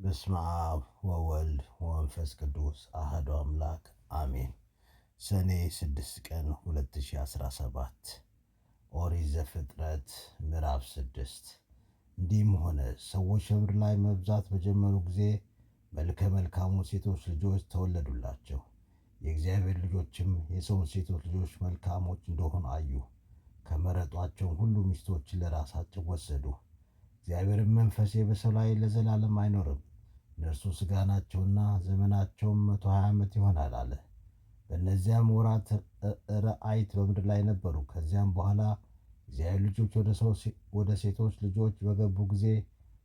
በስመ አብ ወወልድ ወመንፈስ ቅዱስ አሐዱ አምላክ አሜን። ሰኔ 6 ቀን 2017 ኦሪት ዘፍጥረት ምዕራፍ 6። እንዲህም ሆነ ሰዎች በምድር ላይ መብዛት በጀመሩ ጊዜ መልከ መልካሙ ሴቶች ልጆች ተወለዱላቸው። የእግዚአብሔር ልጆችም የሰውን ሴቶች ልጆች መልካሞች እንደሆኑ አዩ። ከመረጧቸውም ሁሉ ሚስቶችን ለራሳቸው ወሰዱ። እግዚአብሔርም መንፈሴ በሰው ላይ ለዘላለም አይኖርም፣ እነርሱ ሥጋ ናቸውና ዘመናቸውም 120 ዓመት ይሆናል አለ። በእነዚያም ወራት ረአይት በምድር ላይ ነበሩ። ከዚያም በኋላ እግዚአብሔር ልጆች ወደ ሴቶች ልጆች በገቡ ጊዜ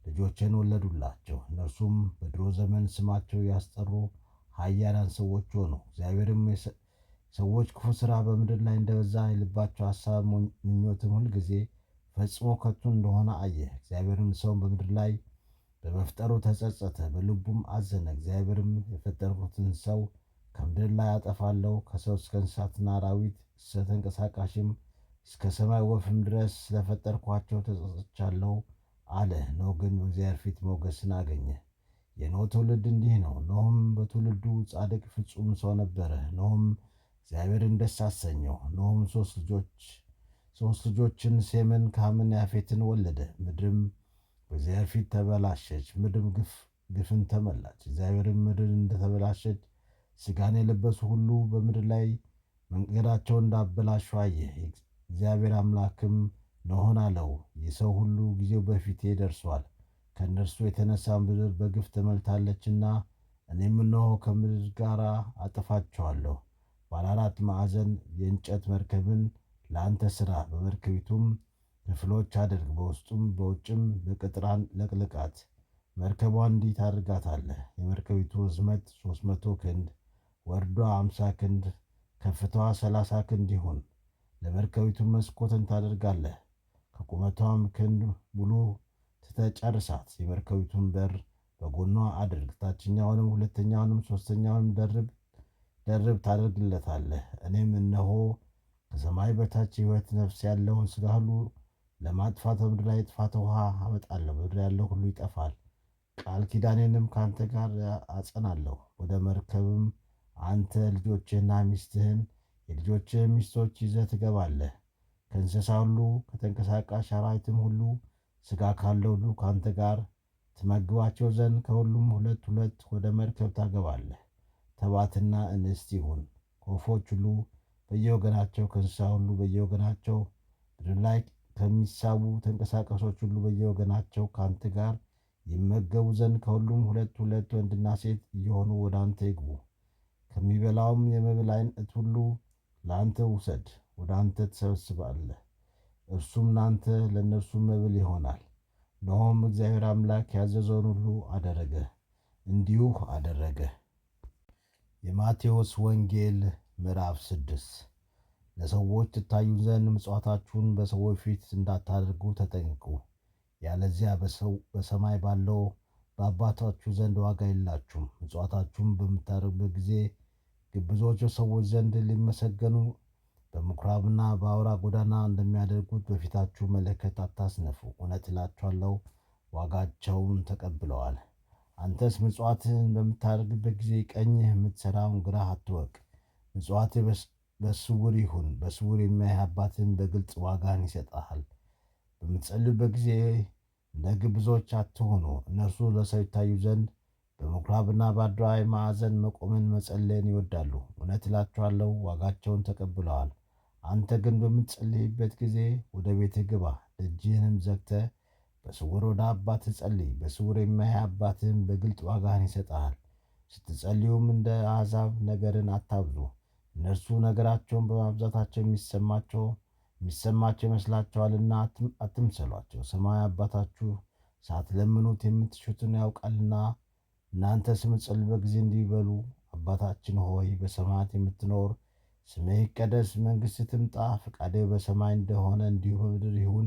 ልጆችን ወለዱላቸው። እነርሱም በድሮ ዘመን ስማቸው ያስጠሩ ኃያላን ሰዎች ሆኑ። እግዚአብሔርም ሰዎች ክፉ ሥራ በምድር ላይ እንደበዛ የልባቸው ሐሳብ ምኞትም ሁልጊዜ ፈጽሞ ከንቱ እንደሆነ አየ። እግዚአብሔርም ሰውን በምድር ላይ በመፍጠሩ ተጸጸተ፣ በልቡም አዘነ። እግዚአብሔርም የፈጠርሁትን ሰው ከምድር ላይ አጠፋለሁ፣ ከሰው እስከ እንስሳትና አራዊት እስከ ተንቀሳቃሽም እስከ ሰማይ ወፍም ድረስ ስለፈጠርኳቸው ተጸጽቻለሁ አለ። ኖኅ ግን በእግዚአብሔር ፊት ሞገስን አገኘ። የኖኅ ትውልድ እንዲህ ነው። ኖኅም በትውልዱ ጻድቅ ፍጹም ሰው ነበረ። ኖኅም እግዚአብሔርን ደስ አሰኘው። ኖኅም ሦስት ልጆችን ሴምን፣ ካምን፣ ያፌትን ወለደ። ምድርም በእግዚአብሔር ፊት ተበላሸች፣ ምድርም ግፍን ተመላች። እግዚአብሔርም ምድር እንደተበላሸች ሥጋን የለበሱ ሁሉ በምድር ላይ መንገዳቸውን እንዳበላሹ አየ። እግዚአብሔር አምላክም ኖኅን አለው፣ የሰው ሁሉ ጊዜው በፊቴ ደርሷል። ከእነርሱ የተነሣ ምድር በግፍ ተመልታለችና እኔም እነሆ ከምድር ጋር አጠፋቸዋለሁ። ባለ 4 ማዕዘን የእንጨት መርከብን ለአንተ ሥራ፣ በመርከቢቱም ክፍሎች አድርግ፣ በውስጡም በውጭም በቅጥራን ለቅልቃት። መርከቧን እንዲህ ታደርጋታለህ። የመርከቢቱ ርዝመት 300 ክንድ፣ ወርዷ 50 ክንድ፣ ከፍታዋ 30 ክንድ ይሁን። ለመርከቢቱም መስኮትን ታደርጋለህ። ከቁመቷም ክንድ ሙሉ ትተጨርሳት። የመርከቢቱን በር በጎኗ አድርግ። ታችኛውንም ሁለተኛውንም ሦስተኛውንም ደርብ ታደርግለታለህ። እኔም እነሆ ከሰማይ በታች የሕይወት ነፍስ ያለውን ሥጋ ሁሉ ለማጥፋት በምድር ላይ የጥፋት ውኃ አመጣለሁ። በምድር ያለው ሁሉ ይጠፋል። ቃል ኪዳኔንም ከአንተ ጋር አጸናለሁ። ወደ መርከብም አንተ ልጆችህና ሚስትህን የልጆችህን ሚስቶች ይዘህ ትገባለህ። ከእንስሳ ሁሉ ከተንቀሳቃሽ አራዊትም ሁሉ ሥጋ ካለው ሁሉ ከአንተ ጋር ትመግባቸው ዘንድ ከሁሉም ሁለት ሁለት ወደ መርከብ ታገባለህ። ተባትና እንስት ይሁን። ከወፎች ሁሉ በየወገናቸው፣ ከእንስሳ ሁሉ በየወገናቸው፣ ምድር ላይ ከሚሳቡ ተንቀሳቃሾች ሁሉ በየወገናቸው ከአንተ ጋር ይመገቡ ዘንድ ከሁሉም ሁለት ሁለት ወንድና ሴት እየሆኑ ወደ አንተ ይግቡ። ከሚበላውም የመብል ዓይነት ሁሉ ለአንተ ውሰድ፣ ወደ አንተ ትሰበስባለህ። እርሱም ለአንተ ለእነርሱም መብል ይሆናል። ኖኅም እግዚአብሔር አምላክ ያዘዘውን ሁሉ አደረገ፣ እንዲሁ አደረገ። የማቴዎስ ወንጌል ምዕራፍ 6። ለሰዎች ትታዩ ዘንድ ምጽዋታችሁን በሰዎች ፊት እንዳታደርጉ ተጠንቀቁ፣ ያለዚያ በሰማይ ባለው በአባታችሁ ዘንድ ዋጋ የላችሁም። ምጽዋታችሁን በምታደርጉበት ጊዜ ግብዞች ሰዎች ዘንድ ሊመሰገኑ በምኵራብና በአውራ ጎዳና እንደሚያደርጉት በፊታችሁ መለከት አታስነፉ። እውነት እላችኋለሁ ዋጋቸውን ተቀብለዋል። አንተስ ምጽዋትህን በምታደርግበት ጊዜ ቀኝህ የምትሠራውን ግራህ አትወቅ። ምጽዋትህ በስውር ይሁን፣ በስውር የሚያይህ አባትህም በግልጽ ዋጋህን ይሰጥሃል። በምትጸልዩበት ጊዜ እንደ ግብዞች አትሁኑ። እነርሱ ለሰው ይታዩ ዘንድ በምኵራብና በአደባባይ ማዕዘን መቆምን መጸለይን ይወዳሉ። እውነት እላችኋለሁ ዋጋቸውን ተቀብለዋል። አንተ ግን በምትጸልይበት ጊዜ ወደ ቤትህ ግባ፣ ደጅህንም ዘግተህ በስውር ወደ አባትህ ጸልይ። በስውር የሚያይህ አባትህም በግልጥ ዋጋህን ይሰጥሃል። ስትጸልዩም እንደ አሕዛብ ነገርን አታብዙ። እነርሱ ነገራቸውን በማብዛታቸው የሚሰማቸው ይመስላቸዋልና አትምሰሏቸው። ሰማያዊ አባታችሁ ሳትለምኑት የምትሹትን ያውቃልና። እናንተስ በምትጸልዩበት ጊዜ እንዲህ በሉ። አባታችን ሆይ በሰማያት የምትኖር፣ ስምህ ይቀደስ፣ መንግሥትህ ትምጣ፣ ፈቃድህ በሰማይ እንደሆነ እንዲሁ በምድር ይሁን።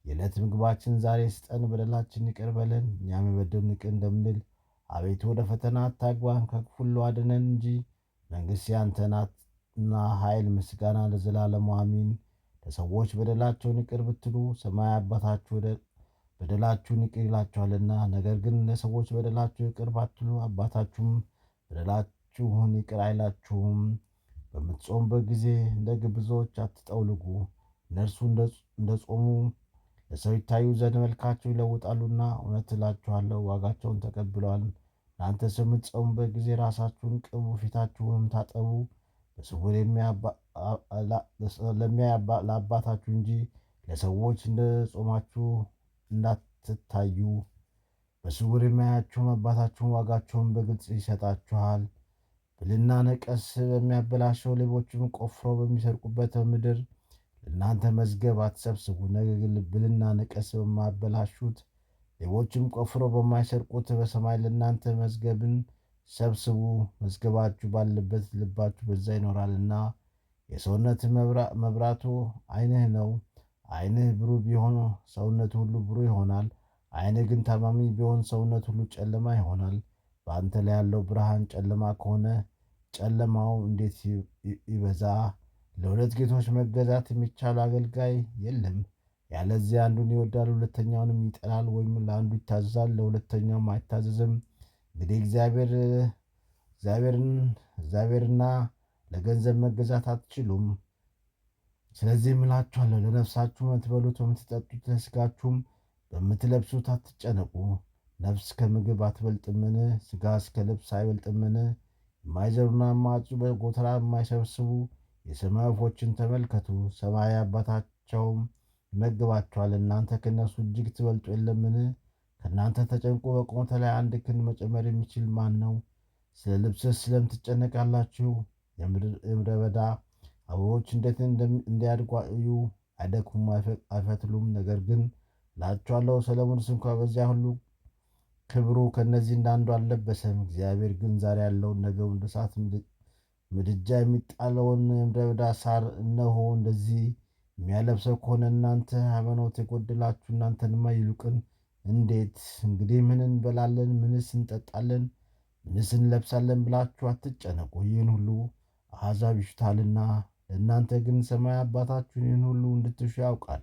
የዕለት ምግባችንን ዛሬ ስጠን፣ በደላችንን ይቅር በለን እኛም የበደሉንን ይቅር እንደምንል። አቤቱ ወደ ፈተና አታግባን፣ ከክፉ ሁሉ አድነን እንጂ መንግሥት ያንተ ናትና ኃይል፣ ምስጋና ለዘላለሙ አሜን። ለሰዎች በደላቸውን ይቅር ብትሉ ሰማያዊ አባታችሁ በደላችሁን ይቅር ይላችኋልና። ነገር ግን ለሰዎች በደላችሁ ይቅር ባትሉ አባታችሁም በደላችሁን ይቅር አይላችሁም። በምትጾሙበት ጊዜ እንደ ግብዞች አትጠውልጉ፣ እነርሱ እንደ ጾሙ ለሰው ይታዩ ዘንድ መልካቸው ይለውጣሉና። እውነት እላችኋለሁ ዋጋቸውን ተቀብለዋል። እናንተስ በምትጾሙበት ጊዜ ራሳችሁን ቅቡ፣ ፊታችሁንም ታጠቡ፣ በስውር ለሚያይ ለአባታችሁ እንጂ ለሰዎች እንደ ጾማችሁ እንዳትታዩ። በስውር የሚያያችሁም አባታችሁን ዋጋቸውን በግልጽ ይሰጣችኋል። ብልና ነቀስ በሚያበላሸው ሌቦችም ቆፍረው በሚሰርቁበት ምድር ለእናንተ መዝገብ አትሰብስቡ። ነገር ግን ብልና ነቀስ በማያበላሹት ሌቦችም ቆፍረው በማይሰርቁት በሰማይ ለእናንተ መዝገብን ሰብስቡ። መዝገባችሁ ባለበት ልባችሁ በዛ ይኖራልና። የሰውነት መብራቱ ዓይንህ ነው። ዓይንህ ብሩህ ቢሆን ሰውነት ሁሉ ብሩህ ይሆናል። ዓይንህ ግን ታማሚ ቢሆን ሰውነት ሁሉ ጨለማ ይሆናል። በአንተ ላይ ያለው ብርሃን ጨለማ ከሆነ ጨለማው እንዴት ይበዛ! ለሁለት ጌቶች መገዛት የሚቻል አገልጋይ የለም። ያለዚያ አንዱን ይወዳል፣ ሁለተኛውንም ይጠላል፣ ወይም ለአንዱ ይታዘዛል፣ ለሁለተኛውም አይታዘዝም። እንግዲህ እግዚአብሔርና ለገንዘብ መገዛት አትችሉም። ስለዚህም እላችኋለሁ ለነፍሳችሁ በምትበሉት በምትጠጡት፣ ለሥጋችሁም በምትለብሱት አትጨነቁ። ነፍስ ከምግብ አትበልጥምን? ሥጋስ ከልብስ አይበልጥምን? የማይዘሩና የማያጭዱ በጎተራ የማይሰበስቡ የሰማይ ወፎችን ተመልከቱ፣ ሰማያዊ አባታቸውም ይመግባቸዋል። እናንተ ከእነርሱ እጅግ ትበልጡ የለምን? ከእናንተ ተጨንቆ በቁመቱ ላይ አንድ ክንድ መጨመር የሚችል ማን ነው? ስለ ልብስስ ስለምን ትጨነቃላችሁ? የምድረ በዳ አበቦች እንዴት እንዲያድጉ እዩ፣ አይደክሙም፣ አይፈትሉም። ነገር ግን እላችኋለሁ ሰሎሞንስ እንኳ በዚያ ሁሉ ክብሩ ከእነዚህ እንዳንዱ አልለበሰም። እግዚአብሔር ግን ዛሬ ያለውን ነገውን እንደ እሳት ምድጃ የሚጣለውን የምድረ በዳ ሣር እነሆ እንደዚህ የሚያለብሰው ከሆነ እናንተ ሃይማኖት የጎደላችሁ እናንተንማ ይልቁን እንዴት! እንግዲህ ምን እንበላለን? ምንስ እንጠጣለን? ምንስ እንለብሳለን ብላችሁ አትጨነቁ። ይህን ሁሉ አሕዛብ ይሹታልና፣ ለእናንተ ግን ሰማይ አባታችሁን ይህን ሁሉ እንድትሹ ያውቃል።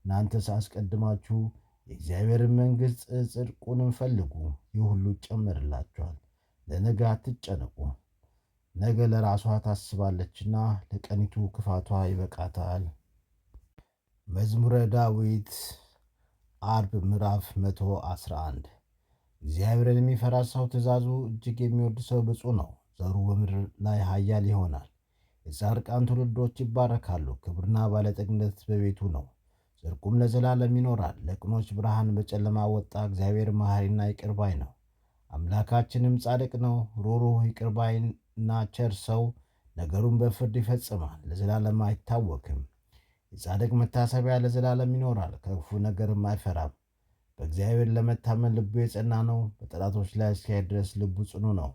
እናንተስ አስቀድማችሁ የእግዚአብሔርን መንግሥት ጽድቁንም ፈልጉ፣ ይህ ሁሉ ይጨመርላችኋል። ለነገ አትጨነቁ፣ ነገ ለራሷ ታስባለችና ለቀኒቱ ክፋቷ ይበቃታል። መዝሙረ ዳዊት አርብ ምዕራፍ 111 እግዚአብሔርን የሚፈራ ሰው ትእዛዙ እጅግ የሚወድ ሰው ብፁዕ ነው። ዘሩ በምድር ላይ ኃያል ይሆናል። የጻድቃን ትውልዶች ይባረካሉ። ክብርና ባለጠግነት በቤቱ ነው፣ ጽድቁም ለዘላለም ይኖራል። ለቅኖች ብርሃን በጨለማ ወጣ። እግዚአብሔር መሐሪና ይቅር ባይ ነው፣ አምላካችንም ጻድቅ ነው። ሩሩህ ይቅር ባይና ቸር ሰው ነገሩን በፍርድ ይፈጽማል፣ ለዘላለም አይታወክም። የጻድቅ መታሰቢያ ለዘላለም ይኖራል፣ ከክፉ ነገርም አይፈራም። በእግዚአብሔር ለመታመን ልቡ የጸና ነው፣ በጠላቶች ላይ እስኪሄድ ድረስ ልቡ ጽኑ ነው።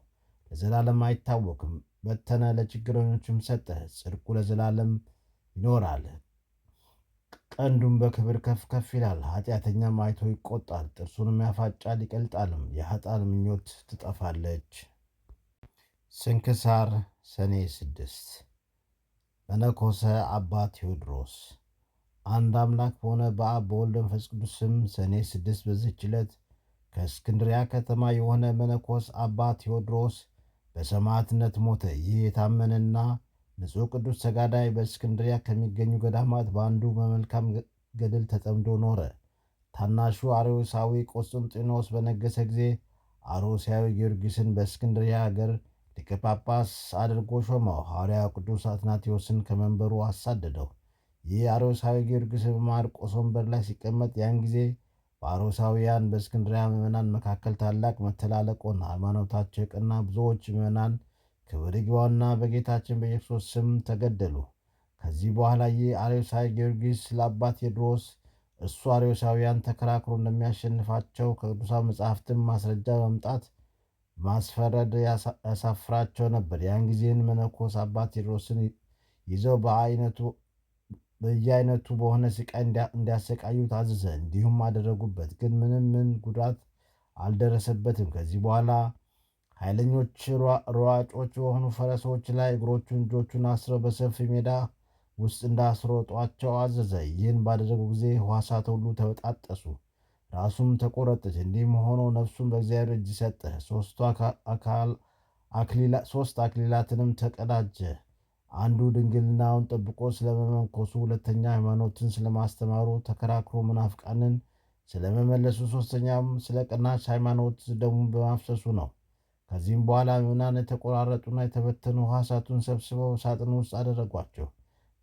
ለዘላለም አይታወክም፣ በተነ፣ ለችግረኞችም ሰጠ። ጽድቁ ለዘላለም ይኖራል፣ ቀንዱም በክብር ከፍ ከፍ ይላል። ኃጢአተኛም አይቶ ይቆጣል፣ ጥርሱንም ያፋጫል ይቀልጣልም። የኃጥአን ምኞት ትጠፋለች። ስንክሳር ሰኔ 6 መነኮሰ አባ ቴዎድሮስ። አንድ አምላክ በሆነ በአብ በወልድ በመንፈስ ቅዱስ ስም ሰኔ 6 በዚህች ዕለት ከእስክንድሪያ ከተማ የሆነ መነኮስ አባ ቴዎድሮስ በሰማዕትነት ሞተ። ይህ የታመነና ንጹሕ ቅዱስ ተጋዳይ በእስክንድሪያ ከሚገኙ ገዳማት በአንዱ በመልካም ገድል ተጠምዶ ኖረ። ታናሹ አርዮሳዊ ቆስጠንጢኖስ በነገሰ ጊዜ አርዮሳዊ ጊዮርጊስን በእስክንድሪያ ሀገር ሊቀ ጳጳስ አድርጎ ሾመው። ሐዋርያው ቅዱስ አትናቴዎስን ከመንበሩ አሳደደው። ይህ አርዮሳዊ ጊዮርጊስ በማርቆስ ወንበር ላይ ሲቀመጥ ያን ጊዜ በአርዮሳውያን በእስክንድሪያ ምዕመናን መካከል ታላቅ መተላለቅ ሆነ። ሃይማኖታቸው የቀና ብዙዎች ምዕመናን ክብር ይግባውና በጌታችን በኢየሱስ ስም ተገደሉ። ከዚህ በኋላ ይህ አርዮሳዊ ጊዮርጊስ ለአባ ቴዎድሮስ እሱ አርዮሳውያን ተከራክሮ እንደሚያሸንፋቸው ከቅዱሳን መጻሕፍትም ማስረጃ በመምጣት ማስፈረድ ያሳፍራቸው ነበር። ያን ጊዜን መነኮስ አባ ቴዎድሮስን ይዘው በየአይነቱ በሆነ ስቃይ እንዲያሰቃዩ ታዘዘ። እንዲሁም አደረጉበት፣ ግን ምን ጉዳት አልደረሰበትም። ከዚህ በኋላ ኃይለኞች ሯጮች በሆኑ ፈረሶች ላይ እግሮቹን እጆቹን አስረው በሰፊ ሜዳ ውስጥ እንዳስሮጧቸው አዘዘ። ይህን ባደረጉ ጊዜ ሕዋሳት ሁሉ ተበጣጠሱ፣ ራሱም ተቆረጠች። እንዲህም ሆኖ ነፍሱን በእግዚአብሔር እጅ ሰጠ። ሦስት አክሊላትንም ተቀዳጀ። አንዱ ድንግልናውን ጠብቆ ስለመመንኮሱ፣ ሁለተኛ ሃይማኖትን ስለማስተማሩ ተከራክሮ መናፍቃንን ስለመመለሱ፣ ሦስተኛም ስለ ቀናች ሃይማኖት ደሙን በማፍሰሱ ነው። ከዚህም በኋላ ምዕመናን የተቆራረጡና የተበተኑ ሕዋሳቱን ሰብስበው ሳጥን ውስጥ አደረጓቸው።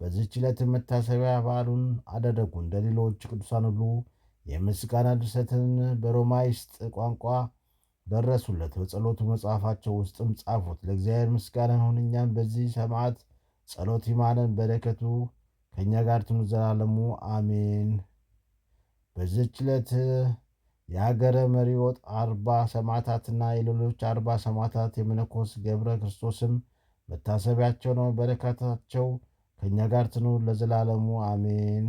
በዚህች ዕለት መታሰቢያ በዓሉን አደረጉ። እንደ ሌሎች ቅዱሳን ሁሉ የምስጋና ድርሰትን በሮማይስጥ ቋንቋ ደረሱለት። በጸሎቱ መጽሐፋቸው ውስጥም ጻፉት። ለእግዚአብሔር ምስጋና ይሁን፣ እኛም በዚህ ሰማዕት ጸሎት ይማረን፣ በረከቱ ከእኛ ጋር ትኑር ዘላለሙ አሜን። በዚህች ዕለት የሀገረ መሪዎጥ 40 ሰማዕታትና የሌሎች 40 ሰማዕታት የመነኮስ ገብረ ክርስቶስም መታሰቢያቸው ነው። በረከታቸው ከእኛ ጋር ትኑር ለዘላለሙ አሜን።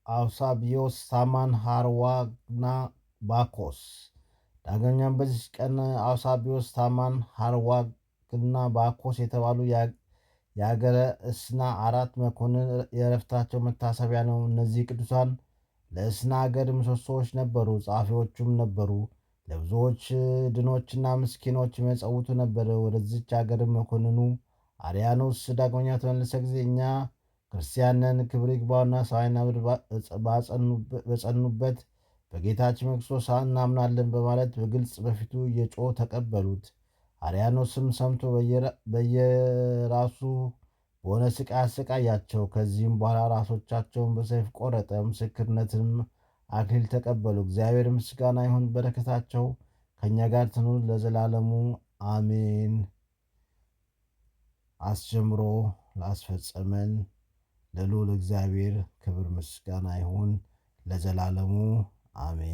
አውሳብዮስ፣ ሳማን፣ ሃርዋግና ባኮስ። ዳግመኛም በዚህ ቀን አውሳብዮስ፣ ታማን፣ ሃርዋግና ባኮስ የተባሉ የአገረ እስና 4 መኮንን የዕረፍታቸው መታሰቢያ ነው። እነዚህ ቅዱሳን ለእስና አገር ምሰሶዎች ነበሩ፣ ጸሐፊዎቹም ነበሩ። ለብዙዎች ድኖችና ምስኪኖች ይመጸውቱ ነበር። ወደዚች አገርም መኮንኑ አርያኖስ ዳግመኛ ተመለሰ ጊዜ እኛ ክርስቲያንን ክብር ይግባውና ሰማይና ምድር በጸኑበት በጌታችን ክርስቶስ እናምናለን በማለት በግልጽ በፊቱ እየጮሁ ተቀበሉት። አርያኖስም ሰምቶ በየራሱ በሆነ ስቃይ አሰቃያቸው። ከዚህም በኋላ ራሶቻቸውን በሰይፍ ቆረጠ። ምስክርነትንም አክሊል ተቀበሉ። እግዚአብሔር ምስጋና ይሁን፣ በረከታቸው ከእኛ ጋር ትኑር ለዘላለሙ አሜን። አስጀምሮ ላስፈጸመን ለልዑል እግዚአብሔር ክብር ምስጋና ይሁን ለዘላለሙ አሜን።